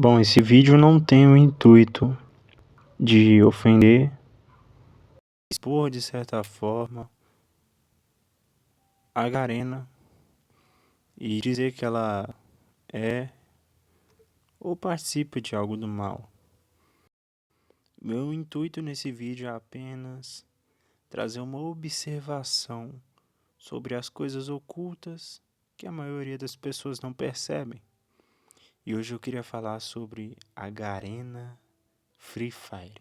Bom, esse vídeo não tem o intuito de ofender, expor de certa forma a Garena e dizer que ela é ou participa de algo do mal. Meu intuito nesse vídeo é apenas trazer uma observação sobre as coisas ocultas que a maioria das pessoas não percebem. E hoje eu queria falar sobre a Garena Free Fire.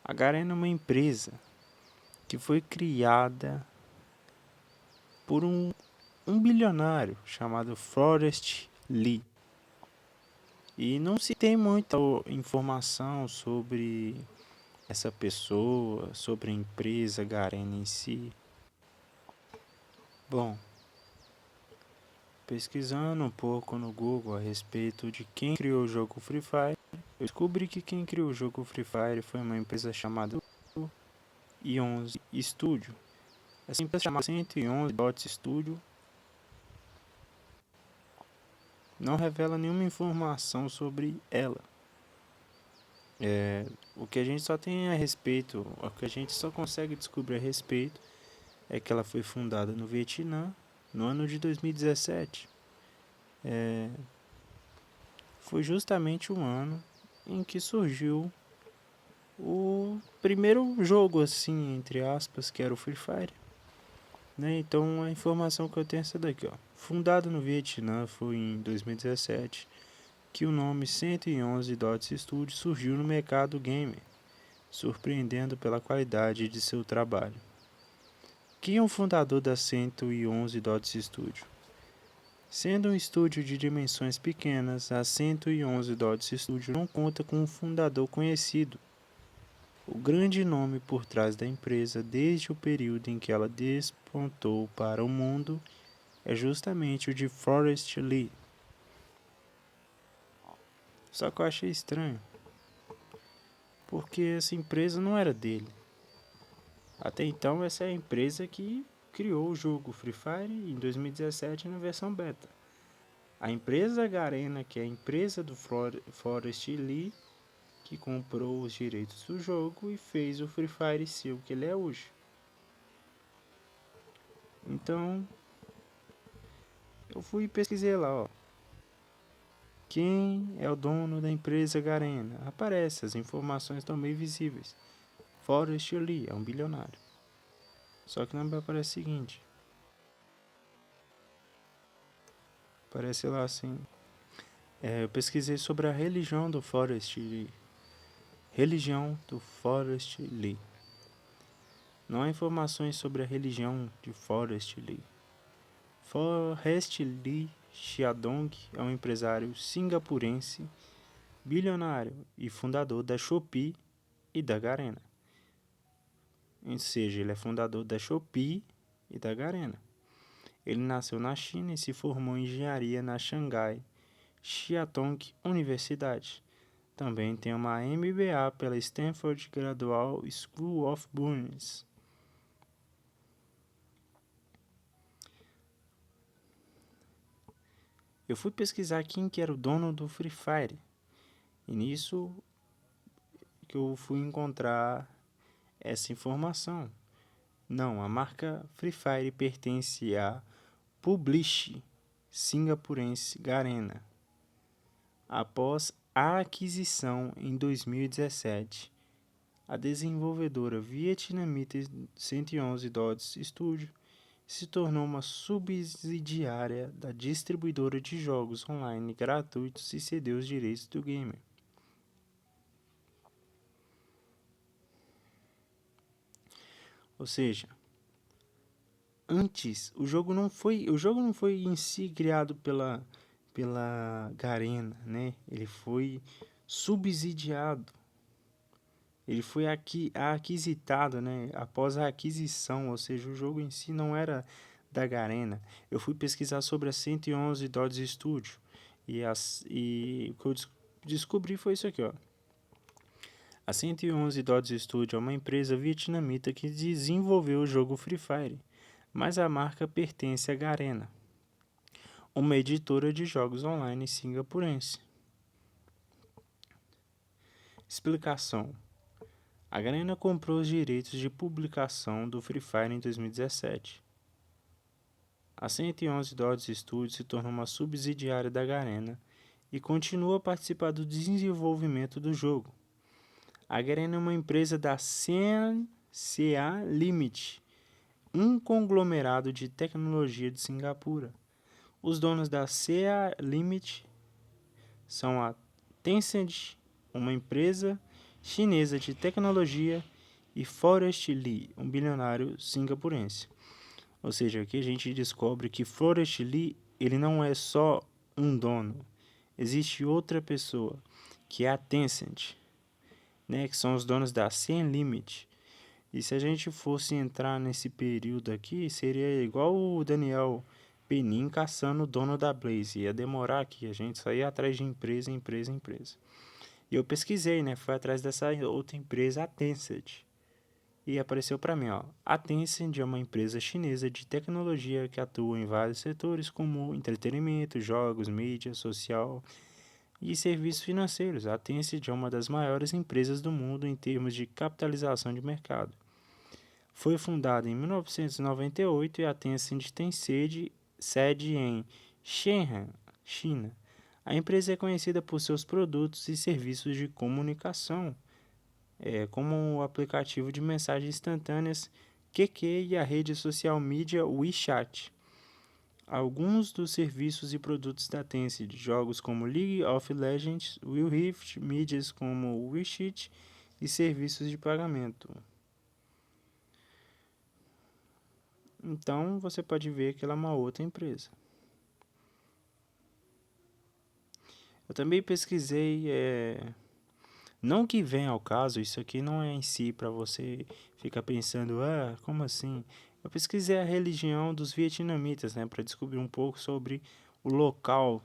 A Garena é uma empresa que foi criada por um bilionário chamado Forrest Lee. E não se tem muita informação sobre essa pessoa, sobre a empresa Garena em si. Bom, pesquisando um pouco no Google a respeito de quem criou o jogo Free Fire, eu descobri que quem criou o jogo Free Fire foi uma empresa chamada 111 Studio. Essa empresa chamada 111 Dot Studio não revela nenhuma informação sobre ela. O que a gente só tem a respeito, o que a gente só consegue descobrir a respeito é que ela foi fundada no Vietnã no ano de 2017. Foi justamente um ano em que surgiu o primeiro jogo, assim, entre aspas, que era o Free Fire. Né? Então a informação que eu tenho é essa daqui, ó. Fundado no Vietnã, foi em 2017 que o nome 111 Dots Studio surgiu no mercado gamer, surpreendendo pela qualidade de seu trabalho. Quem é o fundador da 111 Dots Studio? Sendo um estúdio de dimensões pequenas, a 111 Dots Studio não conta com um fundador conhecido. O grande nome por trás da empresa desde o período em que ela despontou para o mundo é justamente o de Forrest Lee. Só que eu achei estranho, porque essa empresa não era dele. Até então, essa é a empresa que criou o jogo Free Fire em 2017 na versão beta. A empresa Garena, que é a empresa do Forrest Lee, que comprou os direitos do jogo e fez o Free Fire ser o que ele é hoje. Então, eu fui e pesquisei lá, ó. Quem é o dono da empresa Garena? Aparece, as informações estão meio visíveis. Forrest Lee é um bilionário. Só que não me aparece o seguinte. Aparece lá assim. Eu pesquisei sobre a religião do Forrest Lee. Religião do Forrest Lee. Não há informações sobre a religião de Forrest Lee. Forrest Lee Xiaodong é um empresário singapurense, bilionário e fundador da Shopee e da Garena. Ou seja, ele é fundador da Shopee e da Garena. Ele nasceu na China e se formou em engenharia na Shanghai Chiatong Universidade. Também tem uma MBA pela Stanford Graduate School of Business. Eu fui pesquisar quem que era o dono do Free Fire. E nisso que eu fui encontrar essa informação. Não, a marca Free Fire pertence à Publish singapurense Garena. Após a aquisição em 2017, a desenvolvedora vietnamita 111 Dots Studio se tornou uma subsidiária da distribuidora de jogos online gratuitos e cedeu os direitos do gamer. Ou seja, antes o jogo não foi em si criado pela Garena, né? Ele foi subsidiado. Ele foi aquisitado, né? Após a aquisição, ou seja, o jogo em si não era da Garena. Eu fui pesquisar sobre a 111 Dodge Studio e o que eu descobri foi isso aqui, ó. A 111 Dodge Studio é uma empresa vietnamita que desenvolveu o jogo Free Fire, mas a marca pertence à Garena, uma editora de jogos online singapurense. Explicação. A Garena comprou os direitos de publicação do Free Fire em 2017. A 111 Dot Studios se tornou uma subsidiária da Garena e continua a participar do desenvolvimento do jogo. A Garena é uma empresa da CA Limited, um conglomerado de tecnologia de Singapura. Os donos da CA Limited são a Tencent, uma empresa chinesa de tecnologia, e Forrest Li, um bilionário singapurense. Ou seja, aqui a gente descobre que Forrest Li, ele não é só um dono. Existe outra pessoa, que é a Tencent, né, que são os donos da CN Limit. E se a gente fosse entrar nesse período aqui, seria igual o Daniel Penin caçando o dono da Blaze. Ia demorar aqui, a gente só ia atrás de empresa. E eu pesquisei, né? Fui atrás dessa outra empresa, a Tencent. E apareceu para mim, ó. A Tencent é uma empresa chinesa de tecnologia que atua em vários setores como entretenimento, jogos, mídia social e serviços financeiros. A Tencent é uma das maiores empresas do mundo em termos de capitalização de mercado. Foi fundada em 1998 e a Tencent tem sede em Shenzhen, China. A empresa é conhecida por seus produtos e serviços de comunicação, como o aplicativo de mensagens instantâneas QQ e a rede social mídia WeChat. Alguns dos serviços e produtos da Tencent, jogos como League of Legends, Will Rift, mídias como WeChat e serviços de pagamento. Então você pode ver que ela é uma outra empresa. Eu também pesquisei, não que venha ao caso, isso aqui não é em si para você ficar pensando, como assim? Eu pesquisei a religião dos vietnamitas, né, para descobrir um pouco sobre o local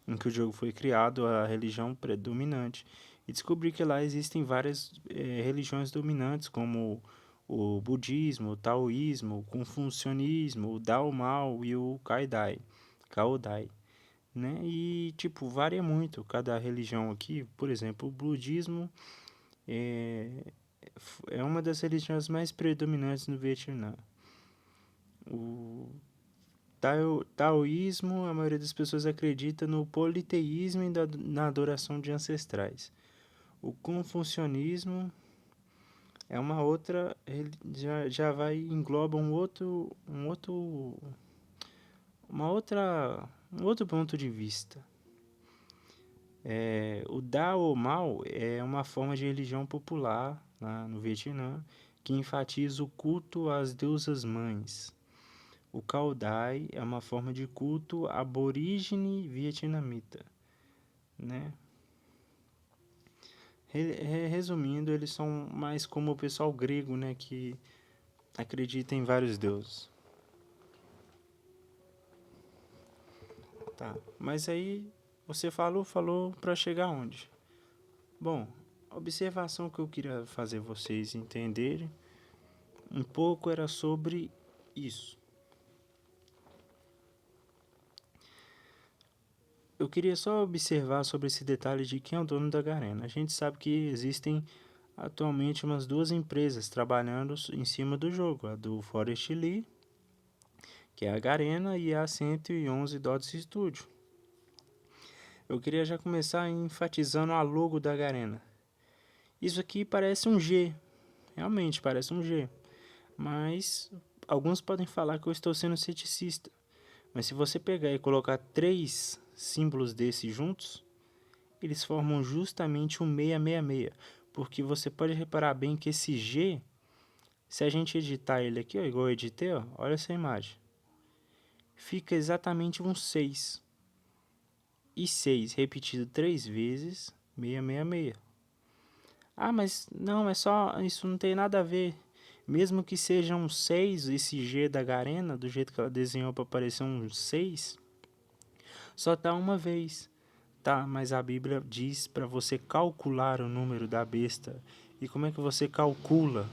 em que o jogo foi criado, a religião predominante. E descobri que lá existem várias religiões dominantes, como o budismo, o taoísmo, o confucionismo, o Dao Mao e o Kaodai, né? E tipo, varia muito cada religião aqui. Por exemplo, o budismo é, é uma das religiões mais predominantes no Vietnã. O taoísmo, a maioria das pessoas acredita no politeísmo e na adoração de ancestrais. O confucionismo é uma outra, já vai engloba um outro ponto de vista. O Dao Mao é uma forma de religião popular lá no Vietnã que enfatiza o culto às deusas mães. O Cao Dai é uma forma de culto aborígene vietnamita, né? Resumindo, eles são mais como o pessoal grego, né, que acredita em vários deuses. Tá, mas aí você falou para chegar onde? Bom, a observação que eu queria fazer vocês entenderem um pouco era sobre isso. Eu queria só observar sobre esse detalhe de quem é o dono da Garena. A gente sabe que existem atualmente umas duas empresas trabalhando em cima do jogo, a do Forest Lee, que é a Garena, e a 111 Dots Studio. Eu queria já começar enfatizando a logo da Garena. Isso aqui parece um G, realmente parece um G, mas alguns podem falar que eu estou sendo ceticista. Mas se você pegar e colocar três símbolos desses juntos, eles formam justamente um 666, porque você pode reparar bem que esse G, se a gente editar ele aqui, ó, igual eu editei, ó, olha essa imagem, fica exatamente um 6. E 6 repetido 3 vezes, 666. Ah, mas não, é só, isso não tem nada a ver. Mesmo que seja um 6, esse G da Garena, do jeito que ela desenhou para parecer um 6, só tá uma vez. Tá, mas a Bíblia diz para você calcular o número da besta. E como é que você calcula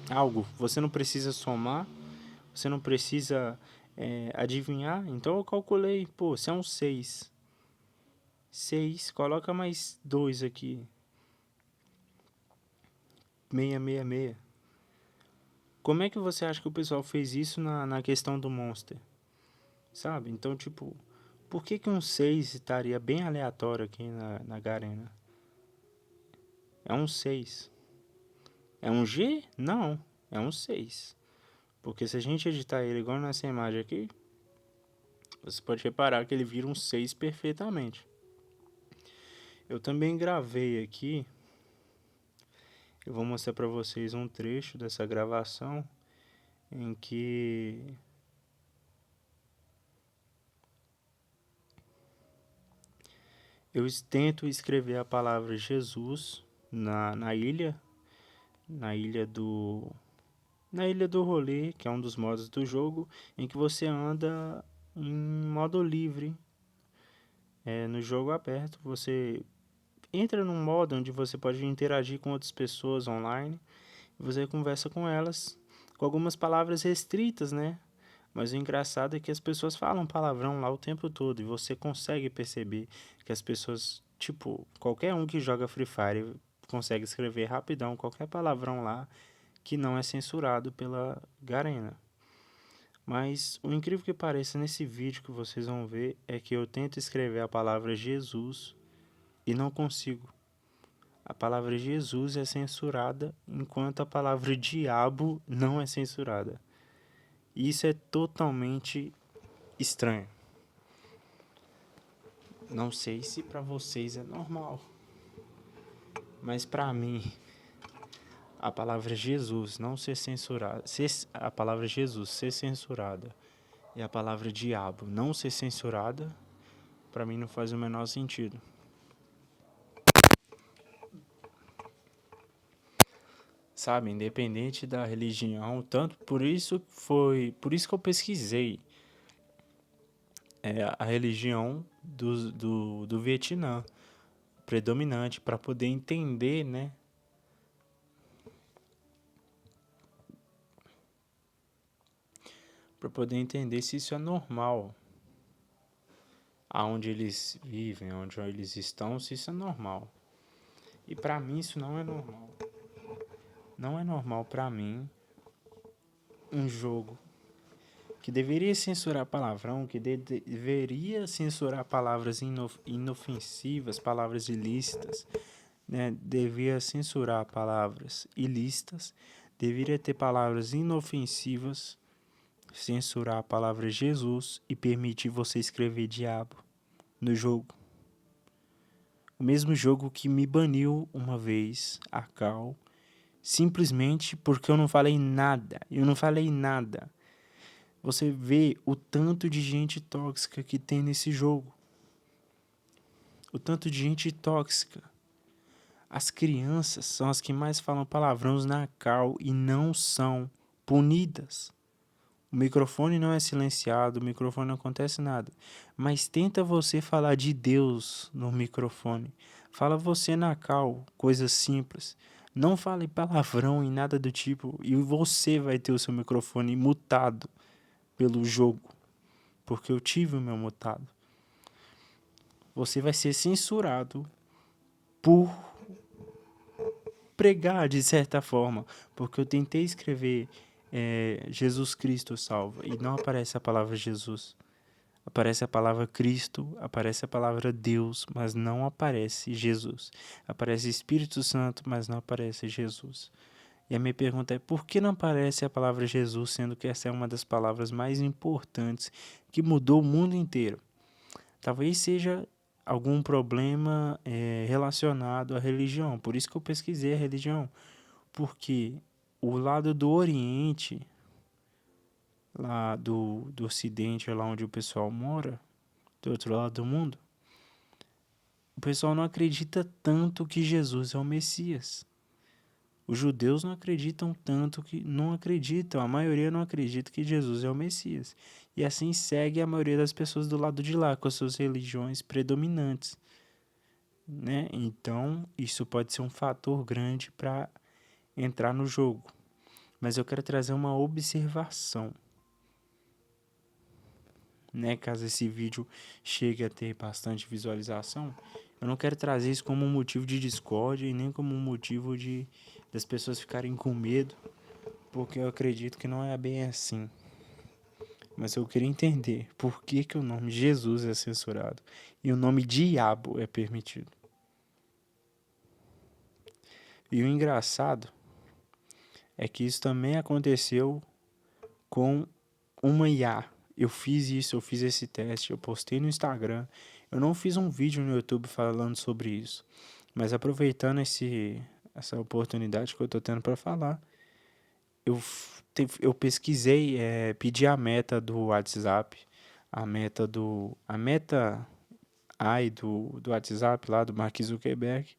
algo? Você não precisa somar, você não precisa adivinhar. Então eu calculei, pô, se é um 6, 6, coloca mais 2 aqui. 666. Como é que você acha que o pessoal fez isso na questão do Monster? Sabe? Então, tipo, por que que um 6 estaria bem aleatório aqui na Garena? É um 6. É um G? Não. É um 6. Porque se a gente editar ele igual nessa imagem aqui, você pode reparar que ele vira um 6 perfeitamente. Eu também gravei aqui. Eu vou mostrar para vocês um trecho dessa gravação em que eu tento escrever a palavra Jesus na ilha, na ilha do na ilha do rolê, que é um dos modos do jogo, em que você anda em modo livre. No jogo aberto, você entra num modo onde você pode interagir com outras pessoas online. Você conversa com elas com algumas palavras restritas, né? Mas o engraçado é que as pessoas falam palavrão lá o tempo todo e você consegue perceber que as pessoas, tipo, qualquer um que joga Free Fire consegue escrever rapidão qualquer palavrão lá que não é censurado pela Garena. Mas o incrível que pareça nesse vídeo que vocês vão ver é que eu tento escrever a palavra Jesus e não consigo. A palavra Jesus é censurada, enquanto a palavra diabo não é censurada. E isso é totalmente estranho. Não sei se para vocês é normal, mas para mim, a palavra Jesus não ser censurada, a palavra Jesus ser censurada e a palavra diabo não ser censurada, para mim não faz o menor sentido. Sabe, independente da religião, tanto por isso que eu pesquisei a religião do Vietnã predominante para poder entender, né? Para poder entender se isso é normal, aonde eles vivem, onde eles estão, se isso é normal. E para mim isso não é normal. Não é normal para mim um jogo que deveria censurar palavrão, que deveria censurar palavras inofensivas, palavras ilícitas, né? Devia censurar palavras ilícitas, deveria ter palavras inofensivas, censurar a palavra Jesus e permitir você escrever diabo no jogo. O mesmo jogo que me baniu uma vez, a Cal, simplesmente porque eu não falei nada. Eu não falei nada. Você vê o tanto de gente tóxica que tem nesse jogo. O tanto de gente tóxica. As crianças são as que mais falam palavrões na Cal e não são punidas. O microfone não é silenciado, o microfone não acontece nada. Mas tenta você falar de Deus no microfone. Fala você na Cal, coisas simples. Não fale palavrão e nada do tipo. E você vai ter o seu microfone mutado pelo jogo. Porque eu tive o meu mutado. Você vai ser censurado por pregar de certa forma. Porque eu tentei escrever Jesus Cristo salva e não aparece a palavra Jesus. Aparece a palavra Cristo, aparece a palavra Deus, mas não aparece Jesus. Aparece Espírito Santo, mas não aparece Jesus. E a minha pergunta é: por que não aparece a palavra Jesus, sendo que essa é uma das palavras mais importantes que mudou o mundo inteiro? Talvez seja algum problema relacionado à religião. Por isso que eu pesquisei a religião. Porque o lado do Oriente, lá do Ocidente, lá onde o pessoal mora, do outro lado do mundo, o pessoal não acredita tanto que Jesus é o Messias. Os judeus não acreditam tanto que... Não acreditam, a maioria não acredita que Jesus é o Messias. E assim segue a maioria das pessoas do lado de lá, com as suas religiões predominantes, né? Então, isso pode ser um fator grande para entrar no jogo. Mas eu quero trazer uma observação, né? Caso esse vídeo chegue a ter bastante visualização, eu não quero trazer isso como um motivo de discórdia e nem como um motivo de das pessoas ficarem com medo, porque eu acredito que não é bem assim. Mas eu queria entender por que, que o nome Jesus é censurado e o nome diabo é permitido. E o engraçado é que isso também aconteceu com uma IA. Eu fiz isso, eu fiz esse teste, eu postei no Instagram. Eu não fiz um vídeo no YouTube falando sobre isso. Mas aproveitando essa oportunidade que eu tô tendo para falar, eu pesquisei, pedi a meta do WhatsApp, a meta AI do WhatsApp lá do Mark Zuckerberg,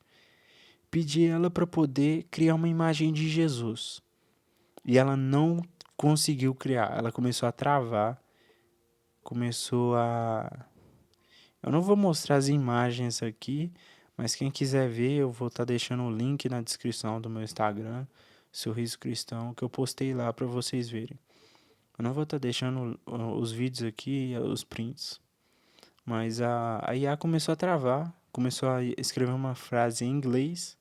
pedi ela para poder criar uma imagem de Jesus. E ela não conseguiu criar, ela começou a travar, começou a... Eu não vou mostrar as imagens aqui, mas quem quiser ver, eu vou estar deixando o link na descrição do meu Instagram, Sorriso Cristão, que eu postei lá para vocês verem. Eu não vou estar deixando os vídeos aqui, os prints, mas a IA começou a travar, começou a escrever uma frase em inglês.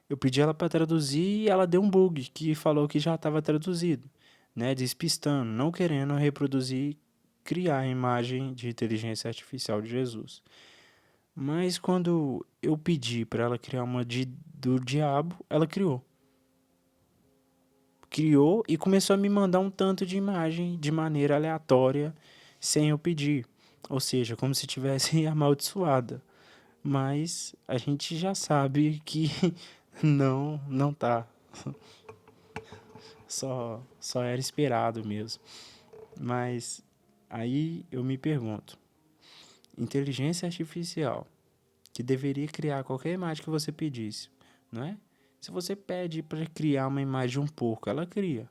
Eu pedi ela para traduzir e ela deu um bug que falou que já estava traduzido, né? Despistando, não querendo reproduzir, criar a imagem de inteligência artificial de Jesus. Mas quando eu pedi para ela criar uma do diabo, ela criou. Criou e começou a me mandar um tanto de imagem de maneira aleatória, sem eu pedir. Ou seja, como se tivesse amaldiçoada. Mas a gente já sabe que não tá. Só era esperado mesmo. Mas aí eu me pergunto, inteligência artificial que deveria criar qualquer imagem que você pedisse, não é? Se você pede para criar uma imagem de um porco, ela cria.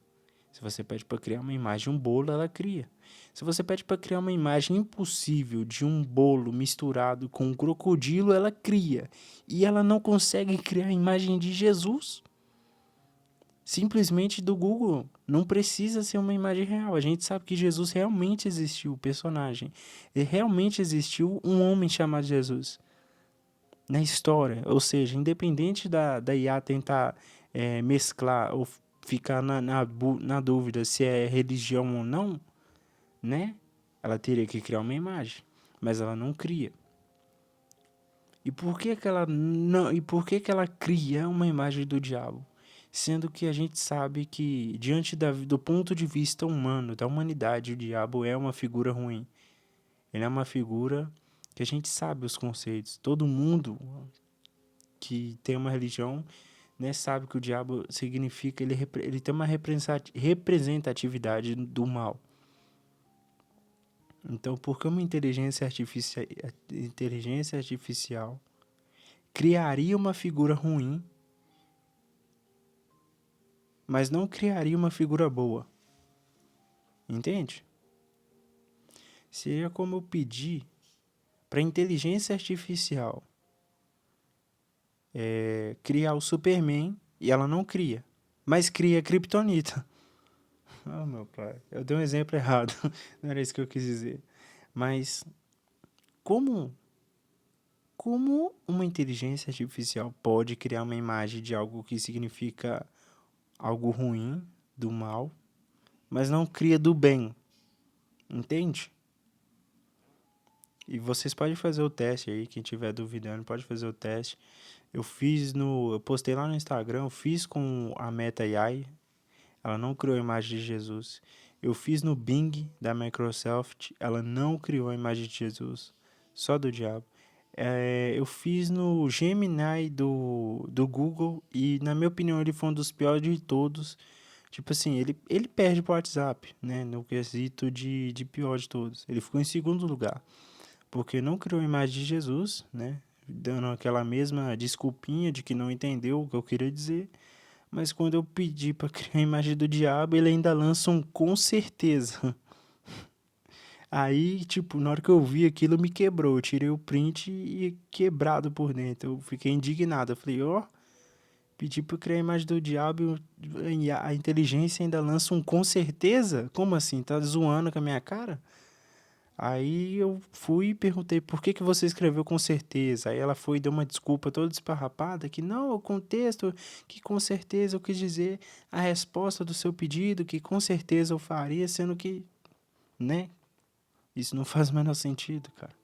Se você pede para criar uma imagem de um bolo, ela cria. Se você pede para criar uma imagem impossível de um bolo misturado com um crocodilo, ela cria. E ela não consegue criar a imagem de Jesus. Simplesmente do Google. Não precisa ser uma imagem real. A gente sabe que Jesus realmente existiu, o personagem. E realmente existiu um homem chamado Jesus na história. Ou seja, independente da IA tentar mesclar ou ficar na dúvida se é religião ou não, né? Ela teria que criar uma imagem, mas ela não cria. E por que que ela não, e por que que ela cria uma imagem do diabo? Sendo que a gente sabe que diante do ponto de vista humano, da humanidade, o diabo é uma figura ruim. Ele é uma figura que a gente sabe os conceitos. Todo mundo que tem uma religião, né, sabe que o diabo significa, ele tem uma representatividade do mal. Então, por que uma inteligência artificial criaria uma figura ruim, mas não criaria uma figura boa? Entende? Seria como eu pedir para a inteligência artificial criar o Superman e ela não cria, mas cria a Kryptonita. Oh, meu pai, eu dei um exemplo errado, não era isso que eu quis dizer. Mas como uma inteligência artificial pode criar uma imagem de algo que significa algo ruim, do mal, mas não cria do bem? Entende? E vocês podem fazer o teste aí, quem estiver duvidando, pode fazer o teste. Eu postei lá no Instagram, eu fiz com a Meta AI, ela não criou a imagem de Jesus. Eu fiz no Bing da Microsoft, ela não criou a imagem de Jesus, só do diabo. Eu fiz no Gemini do Google e, na minha opinião, ele foi um dos piores de todos. Tipo assim, ele perde pro WhatsApp, né? No quesito de pior de todos. Ele ficou em segundo lugar, porque não criou a imagem de Jesus, né? Dando aquela mesma desculpinha de que não entendeu o que eu queria dizer. Mas quando eu pedi para criar a imagem do diabo, ele ainda lança um com certeza. Aí, tipo, na hora que eu vi aquilo, me quebrou. Eu tirei o print e quebrado por dentro. Eu fiquei indignado. Eu falei, ó, pedi pra criar a imagem do diabo e a inteligência ainda lança um com certeza? Como assim? Tá zoando com a minha cara? Aí eu fui e perguntei por que que você escreveu com certeza. Aí ela foi e deu uma desculpa toda esparrapada que não, o contexto, que com certeza eu quis dizer a resposta do seu pedido, que com certeza eu faria, sendo que, né? Isso não faz o menor sentido, cara.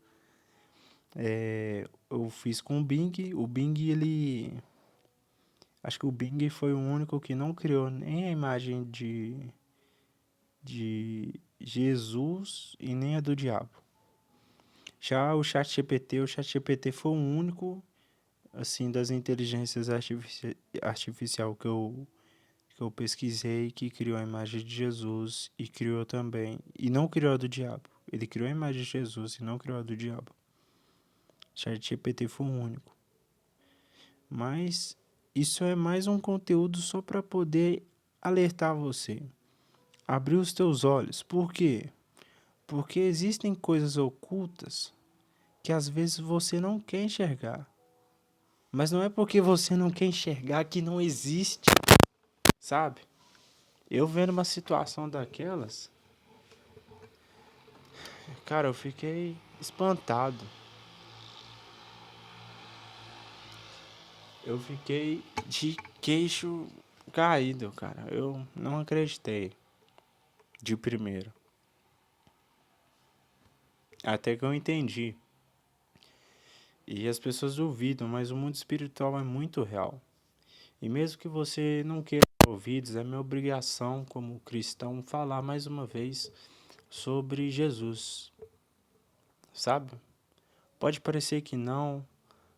Eu fiz com o Bing. O Bing, ele. Acho que o Bing foi o único que não criou nem a imagem de Jesus e nem a do diabo. Já o ChatGPT foi o único, assim, das inteligências artificial que eu pesquisei que criou a imagem de Jesus e criou também. E não criou a do diabo. Ele criou a imagem de Jesus e não criou a do diabo. ChatGPT foi o único. Mas isso é mais um conteúdo só para poder alertar você. Abrir os teus olhos. Por quê? Porque existem coisas ocultas que às vezes você não quer enxergar. Mas não é porque você não quer enxergar que não existe, sabe? Eu vendo uma situação daquelas, cara, eu fiquei espantado. Eu fiquei de queixo caído, cara. Eu não acreditei de primeiro. Até que eu entendi. E as pessoas duvidam, mas o mundo espiritual é muito real. E mesmo que você não queira ouvidos, é minha obrigação como cristão falar mais uma vez sobre Jesus, sabe? Pode parecer que não,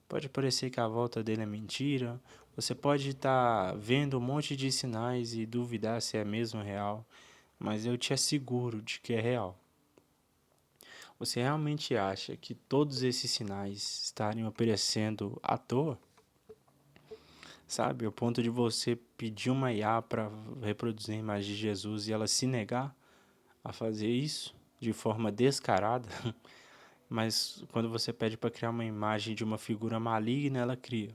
pode parecer que a volta dele é mentira, você pode estar vendo um monte de sinais e duvidar se é mesmo real, mas eu te asseguro de que é real. Você realmente acha que todos esses sinais estariam aparecendo à toa? Sabe, ao ponto de você pedir uma IA para reproduzir a imagem de Jesus e ela se negar a fazer isso de forma descarada, mas quando você pede para criar uma imagem de uma figura maligna, ela cria.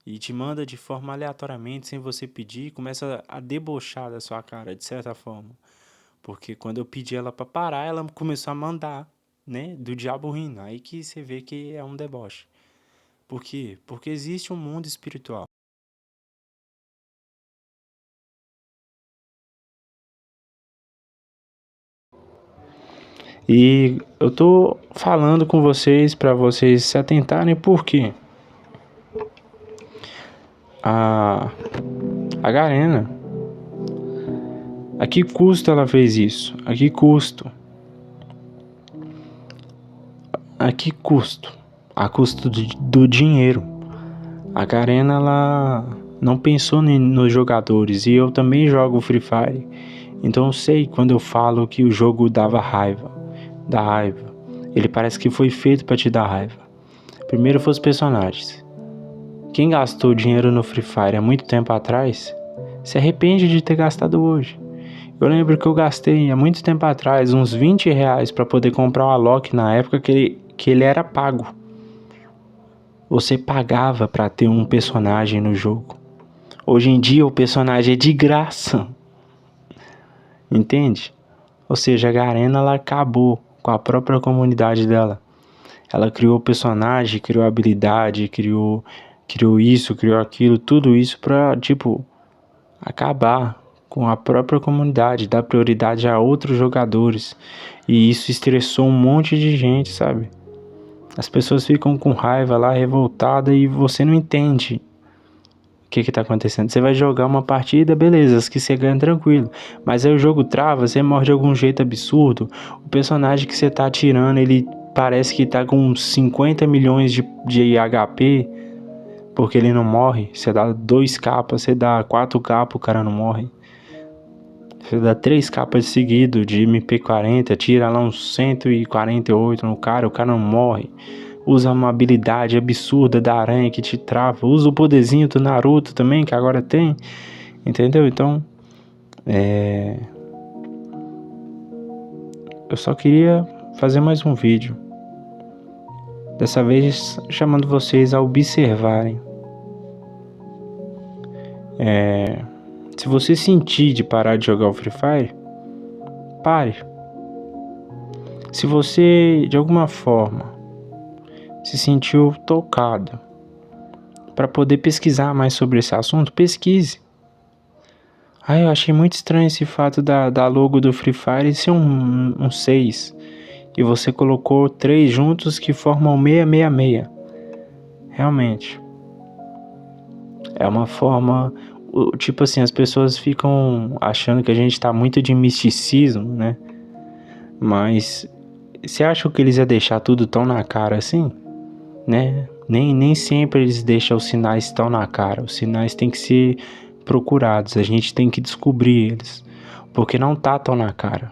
E te manda de forma aleatoriamente, sem você pedir, e começa a debochar da sua cara, de certa forma. Porque quando eu pedi ela para parar, ela começou a mandar, né, do diabo rindo. Aí que você vê que é um deboche. Por quê? Porque existe um mundo espiritual. E eu tô falando com vocês para vocês se atentarem porque a a Garena, a que custo ela fez isso? A que custo? A que custo? A custo do dinheiro. A Garena ela não pensou nos jogadores e eu também jogo Free Fire. Então eu sei quando eu falo que o jogo dava raiva, dá raiva. Ele parece que foi feito para te dar raiva. Primeiro foi os personagens. Quem gastou dinheiro no Free Fire há muito tempo atrás, se arrepende de ter gastado hoje. Eu lembro que eu gastei há muito tempo atrás uns R$ 20 para poder comprar o Alok na época que ele era pago. Você pagava para ter um personagem no jogo. Hoje em dia o personagem é de graça. Entende? Ou seja, a Garena ela acabou com a própria comunidade dela. Ela criou o personagem, criou a habilidade, criou isso, criou aquilo, tudo isso pra, tipo, acabar com a própria comunidade, dar prioridade a outros jogadores. E isso estressou um monte de gente, sabe? As pessoas ficam com raiva lá, revoltada e você não entende o que tá acontecendo. Você vai jogar uma partida, beleza, as que você ganha tranquilo. Mas aí o jogo trava, você morre de algum jeito absurdo. O personagem que você tá atirando, ele parece que tá com 50 milhões de HP, porque ele não morre. Você dá 2 capas, você dá 4 capas, o cara não morre. Você dá 3 capas seguido de MP40, tira lá uns 148 no cara, o cara não morre. Usa uma habilidade absurda da aranha que te trava. Usa o poderzinho do Naruto também, que agora tem. Entendeu? Então, eu só queria fazer mais um vídeo. Dessa vez chamando vocês a observarem. Se você sentir de parar de jogar o Free Fire, pare. Se você, de alguma forma, se sentiu tocado para poder pesquisar mais sobre esse assunto, pesquise. Eu achei muito estranho esse fato da logo do Free Fire ser um 6. E você colocou 3 juntos que formam 666. Realmente. É uma forma... Tipo assim, as pessoas ficam achando que a gente tá muito de misticismo, né? Mas você acha que eles iam deixar tudo tão na cara assim? Né? Nem sempre eles deixam os sinais tão na cara. Os sinais têm que ser procurados. A gente tem que descobrir eles. Porque não tá tão na cara.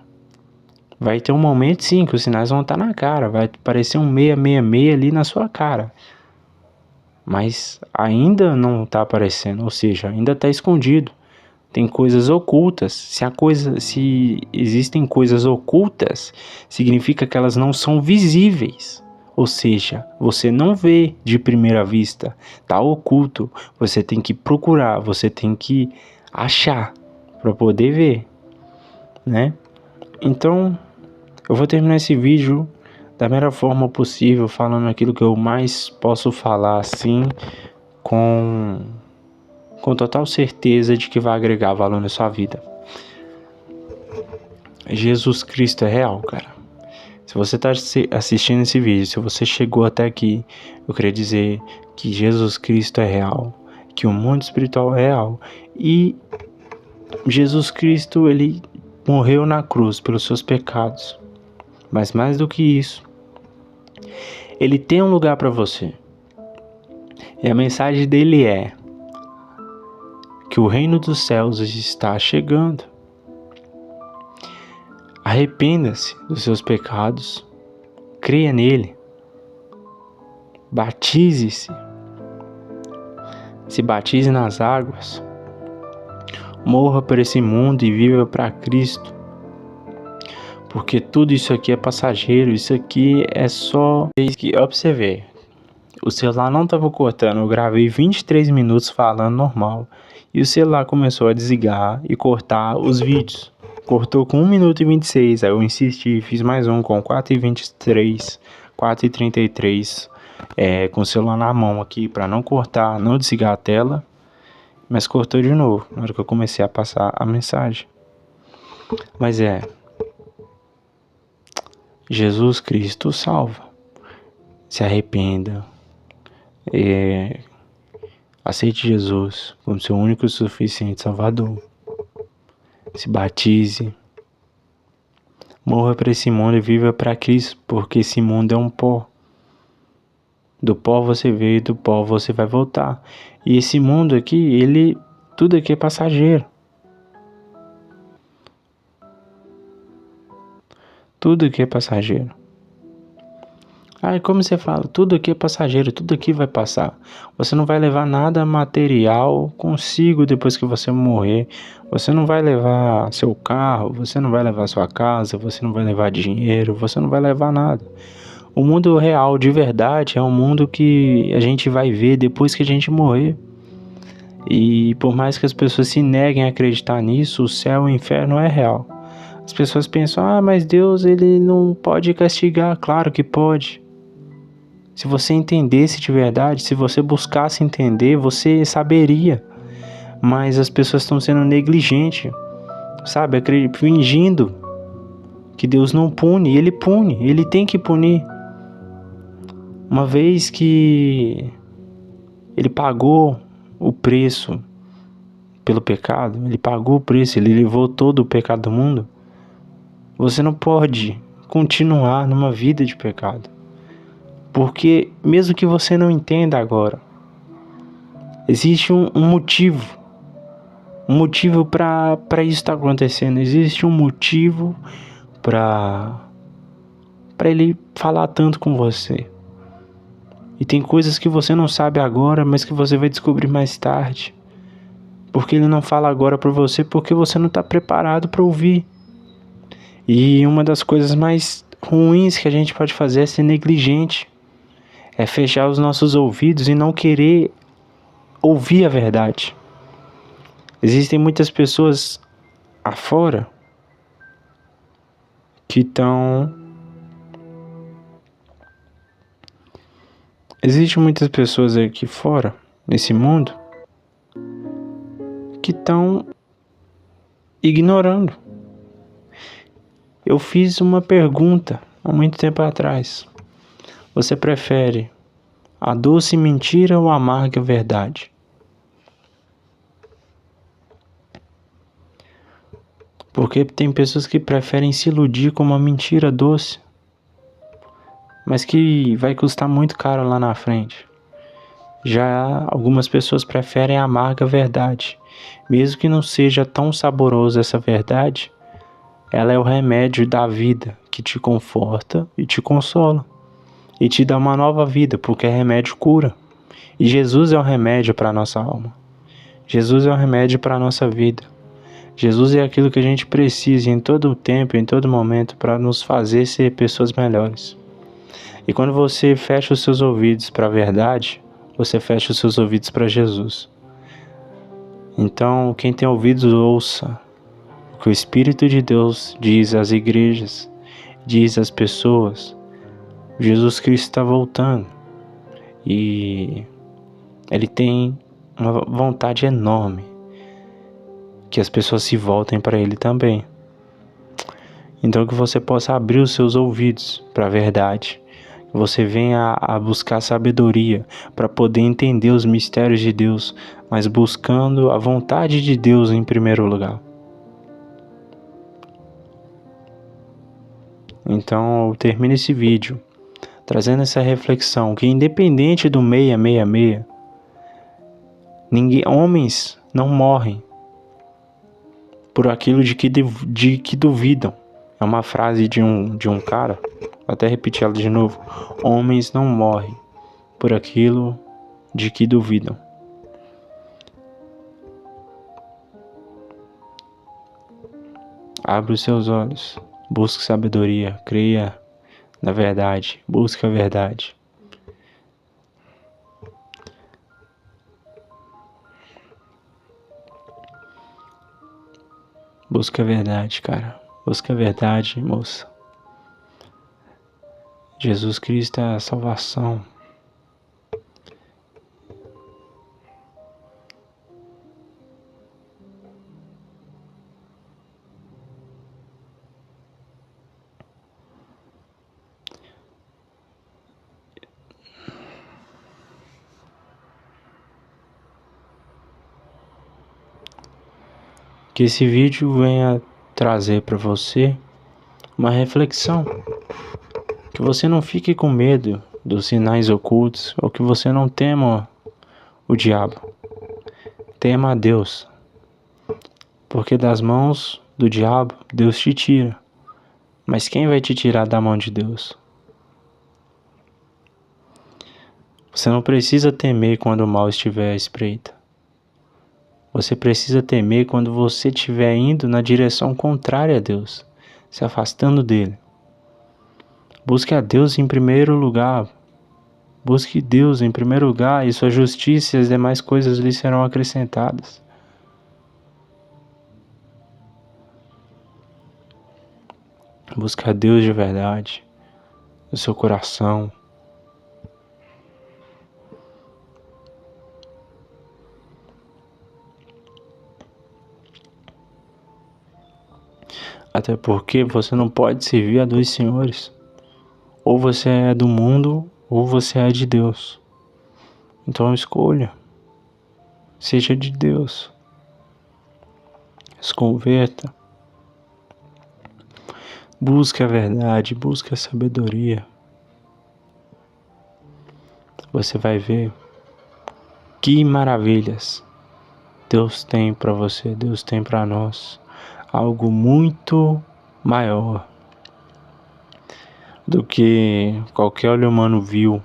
Vai ter um momento sim que os sinais vão estar na cara. Vai aparecer um 666 ali na sua cara. Mas ainda não tá aparecendo. Ou seja, ainda tá escondido. Tem coisas ocultas. Se existem coisas ocultas, significa que elas não são visíveis. Ou seja, você não vê de primeira vista, tá oculto. Você tem que procurar, você tem que achar para poder ver, né? Então, eu vou terminar esse vídeo da melhor forma possível, falando aquilo que eu mais posso falar assim, com total certeza de que vai agregar valor na sua vida. Jesus Cristo é real, cara. Se você está assistindo esse vídeo, se você chegou até aqui, eu queria dizer que Jesus Cristo é real, que o mundo espiritual é real. E Jesus Cristo, ele morreu na cruz pelos seus pecados. Mas mais do que isso, ele tem um lugar para você. E a mensagem dele é que o reino dos céus está chegando. Arrependa-se dos seus pecados, creia nele, batize-se, se batize nas águas, morra por esse mundo e viva para Cristo, porque tudo isso aqui é passageiro, isso aqui é só... Observei, o celular não estava cortando, eu gravei 23 minutos falando normal, e o celular começou a desligar e cortar os vídeos. Cortou com 1 minuto e 26, aí eu insisti, fiz mais um com 4 e 23, 4 e 33, com o celular na mão aqui para não cortar, não desligar a tela, mas cortou de novo, na hora que eu comecei a passar a mensagem. Mas Jesus Cristo salva, se arrependa, aceite Jesus como seu único e suficiente Salvador. Se batize, morra para esse mundo e viva para Cristo, porque esse mundo é um pó. Do pó você veio, do pó você vai voltar. E esse mundo aqui, tudo aqui é passageiro. Tudo aqui é passageiro. Como você fala, tudo aqui é passageiro, tudo aqui vai passar. Você não vai levar nada material consigo depois que você morrer. Você não vai levar seu carro, você não vai levar sua casa, você não vai levar dinheiro, você não vai levar nada. O mundo real, de verdade, é um mundo que a gente vai ver depois que a gente morrer. E por mais que as pessoas se neguem a acreditar nisso, o céu e o inferno é real. As pessoas pensam, mas Deus, ele não pode castigar. Claro que pode. Se você entendesse de verdade, se você buscasse entender, você saberia. Mas as pessoas estão sendo negligentes, sabe? Fingindo que Deus não pune. Ele pune, ele tem que punir. Uma vez que ele pagou o preço pelo pecado, ele pagou o preço, ele levou todo o pecado do mundo, você não pode continuar numa vida de pecado. Porque mesmo que você não entenda agora, existe um motivo. Um motivo para isso estar acontecendo. Existe um motivo para ele falar tanto com você. E tem coisas que você não sabe agora, mas que você vai descobrir mais tarde. Porque ele não fala agora para você, porque você não está preparado para ouvir. E uma das coisas mais ruins que a gente pode fazer é ser negligente. É fechar os nossos ouvidos e não querer ouvir a verdade. Existem muitas pessoas afora que estão Existem muitas pessoas aqui fora, nesse mundo, que estão ignorando. Eu fiz uma pergunta há muito tempo atrás. Você prefere a doce mentira ou a amarga verdade? Porque tem pessoas que preferem se iludir com uma mentira doce, mas que vai custar muito caro lá na frente. Já algumas pessoas preferem a amarga verdade. Mesmo que não seja tão saborosa essa verdade, ela é o remédio da vida que te conforta e te consola. E te dá uma nova vida, porque remédio cura. E Jesus é o remédio para a nossa alma. Jesus é o remédio para a nossa vida. Jesus é aquilo que a gente precisa em todo tempo, em todo momento, para nos fazer ser pessoas melhores. E quando você fecha os seus ouvidos para a verdade, você fecha os seus ouvidos para Jesus. Então, quem tem ouvidos, ouça o que o Espírito de Deus diz às igrejas, diz às pessoas. Jesus Cristo está voltando e Ele tem uma vontade enorme que as pessoas se voltem para Ele também. Então que você possa abrir os seus ouvidos para a verdade, que você venha a buscar sabedoria para poder entender os mistérios de Deus, mas buscando a vontade de Deus em primeiro lugar. Então eu termino esse vídeo trazendo essa reflexão, que independente do 666, homens não morrem por aquilo de que duvidam. É uma frase de um cara, vou até repetir ela de novo. Homens não morrem por aquilo de que duvidam. Abre os seus olhos, busque sabedoria, creia na verdade, busque a verdade. Busca a verdade, cara. Busca a verdade, moça. Jesus Cristo é a salvação. Que esse vídeo venha trazer para você uma reflexão. Que você não fique com medo dos sinais ocultos, ou que você não tema o diabo. Tema a Deus. Porque das mãos do diabo, Deus te tira. Mas quem vai te tirar da mão de Deus? Você não precisa temer quando o mal estiver à espreita. Você precisa temer quando você estiver indo na direção contrária a Deus, se afastando dele. Busque a Deus em primeiro lugar. Busque Deus em primeiro lugar, e sua justiça e as demais coisas lhe serão acrescentadas. Busque a Deus de verdade, no seu coração. Até porque você não pode servir a dois senhores. Ou você é do mundo, ou você é de Deus. Então escolha. Seja de Deus. Se converta. Busque a verdade, busque a sabedoria. Você vai ver que maravilhas Deus tem para você, Deus tem para nós. Algo muito maior do que qualquer olho humano viu,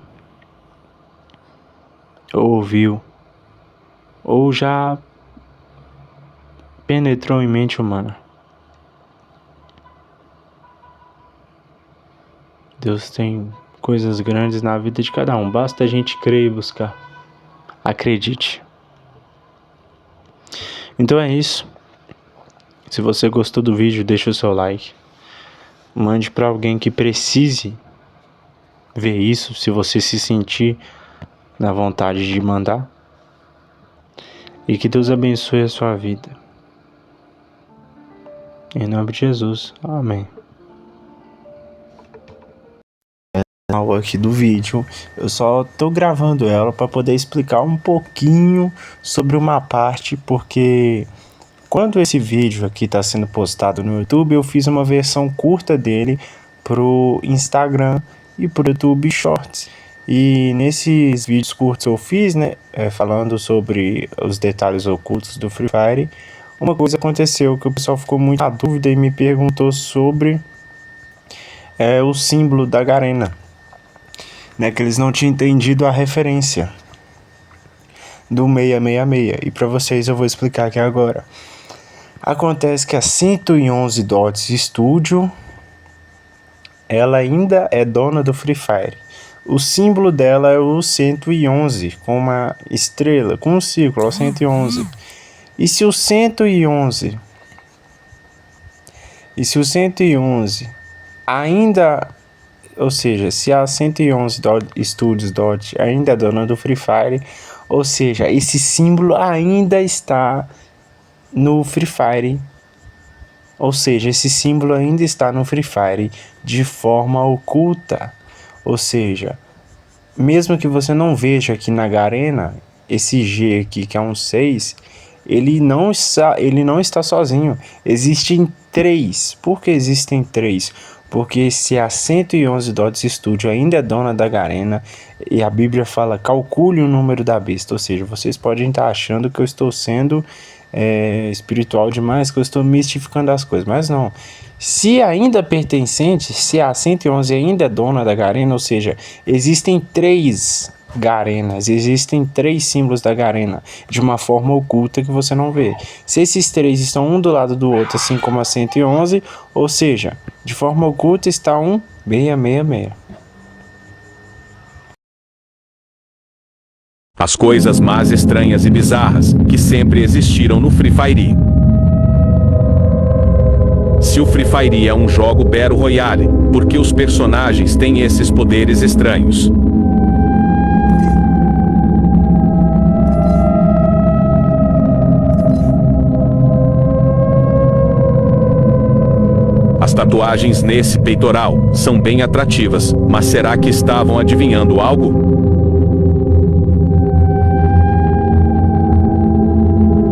ou ouviu, ou já penetrou em mente humana. Deus tem coisas grandes na vida de cada um, basta a gente crer e buscar. Acredite. Então é isso. Se você gostou do vídeo, deixa o seu like. Mande para alguém que precise ver isso, se você se sentir na vontade de mandar. E que Deus abençoe a sua vida. Em nome de Jesus. Amém. Aqui do vídeo, eu só tô gravando ela para poder explicar um pouquinho sobre uma parte, porque quando esse vídeo aqui está sendo postado no YouTube, eu fiz uma versão curta dele pro Instagram e pro YouTube Shorts. E nesses vídeos curtos eu fiz, né, falando sobre os detalhes ocultos do Free Fire, uma coisa aconteceu que o pessoal ficou muito na dúvida e me perguntou sobre o símbolo da Garena. Né, que eles não tinham entendido a referência do 666, e para vocês eu vou explicar aqui agora. Acontece que a 111 Dots Studio, ela ainda é dona do Free Fire. O símbolo dela é o 111, com uma estrela, com um círculo, é o 111. E se o 111 ainda... Ou seja, se a 111 Studios Dot ainda é dona do Free Fire, ou seja, esse símbolo ainda está no Free Fire. Ou seja, esse símbolo ainda está no Free Fire de forma oculta. Ou seja, mesmo que você não veja aqui na Garena, esse G aqui, que é um 6, ele não está sozinho. Existem 3. Por que existem 3? Porque se a 111 Dots Studio ainda é dona da Garena, e a Bíblia fala, calcule o número da besta, ou seja, vocês podem estar achando que eu estou sendo espiritual demais, que eu estou mistificando as coisas, mas não. Se ainda pertencente, se a 111 ainda é dona da Garena, ou seja, existem 3 Garenas, existem 3 símbolos da Garena de uma forma oculta que você não vê. Se esses 3 estão um do lado do outro, assim como a 111, ou seja, de forma oculta está um 666. As coisas mais estranhas e bizarras que sempre existiram no Free Fire. Se o Free Fire é um jogo Battle Royale, por que os personagens têm esses poderes estranhos? As tatuagens nesse peitoral são bem atrativas, mas será que estavam adivinhando algo?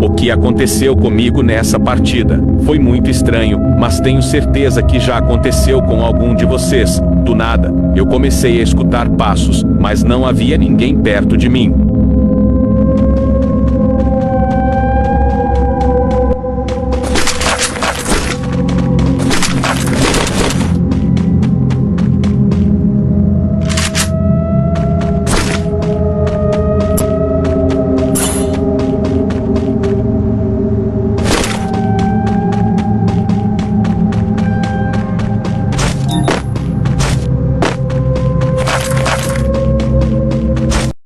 O que aconteceu comigo nessa partida foi muito estranho, mas tenho certeza que já aconteceu com algum de vocês. Do nada, eu comecei a escutar passos, mas não havia ninguém perto de mim.